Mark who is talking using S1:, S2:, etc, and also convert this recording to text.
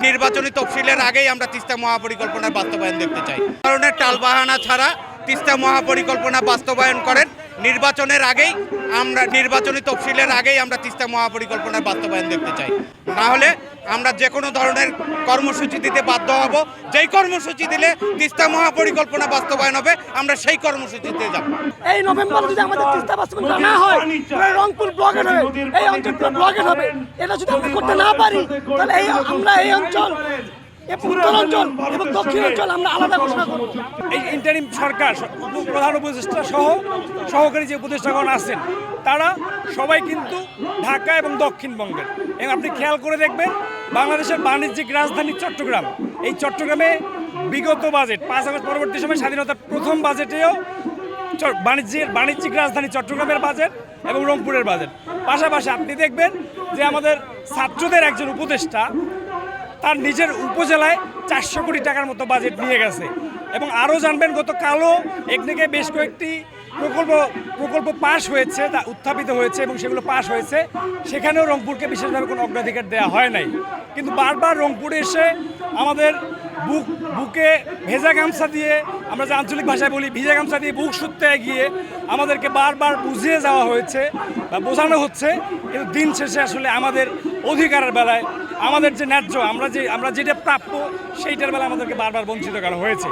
S1: নির্বাচনী তফসিলের আগেই আমরা তিস্তা মহাপরিকল্পনার বাস্তবায়ন দেখতে চাই। কারণে টালবাহানা ছাড়া তিস্তা মহাপরিকল্পনা বাস্তবায়ন করেন। নির্বাচনের আগেই আমরা নির্বাচনী তফসিলের আগেই আমরা তিস্তা মহাপরিকল্পনার বাস্তবায়ন দেখতে চাই। না হলে আমরা যে কোনো ধরনের কর্মসূচি দিতে বাধ্য হব। যেই কর্মসূচি দিলে তিস্তা মহাপরিকল্পনা বাস্তবায়ন হবে আমরা সেই কর্মসূচিতে যাব।
S2: এই নভেম্বরে যদি আমাদের তিস্তা বাস্তবায়ন না হয় রংপুর ব্লকেট হবে, এই অঞ্চলটা ব্লকেট হবে। এটা যদি আমরা করতে না পারি তাহলে আমরা এই অঞ্চল উত্তর অঞ্চল এবং দক্ষিণ অঞ্চল আমরা আলাদা ঘোষণা করব।
S3: এই ইন্টারিম সরকার প্রধান উপদেষ্টা সহ সহকারী যে উপদেষ্টাগণ আছেন তারা সবাই কিন্তু ঢাকা এবং দক্ষিণবঙ্গের। এবং আপনি খেয়াল করে দেখবেন বাংলাদেশের বাণিজ্যিক রাজধানী চট্টগ্রাম, এই চট্টগ্রামে বিগত বাজেট 5 আগস্ট পরবর্তী সময় স্বাধীনতার প্রথম বাজেটেও বাণিজ্যিক রাজধানী চট্টগ্রামের বাজেট এবং রংপুরের বাজেট। পাশাপাশি আপনি দেখবেন যে আমাদের ছাত্রদের একজন উপদেষ্টা তার নিজের উপজেলায় 400 কোটি টাকার মতো বাজেট নিয়ে গেছে। এবং আরও জানবেন গতকালও একদিকে বেশ কয়েকটি প্রকল্প পাশ হয়েছে, তা উত্থাপিত হয়েছে এবং সেগুলো পাশ হয়েছে। সেখানেও রংপুরকে বিশেষভাবে কোনো অগ্রাধিকার দেওয়া হয় নাই। কিন্তু বারবার রংপুরে এসে আমাদের বুকে ভেজা গামছা দিয়ে, আমরা যে আঞ্চলিক ভাষায় বলি ভিজা গামছা দিয়ে বুক সুত্তে গিয়ে আমাদেরকে বারবার বুঝিয়ে যাওয়া হয়েছে বা বোঝানো হচ্ছে। কিন্তু দিন শেষে আসলে আমাদের অধিকারের বেলায় আমাদের যে ন্যায্য আমরা যেটা প্রাপ্য সেইটার বেলায় আমাদেরকে বারবার বঞ্চিত করা হয়েছে।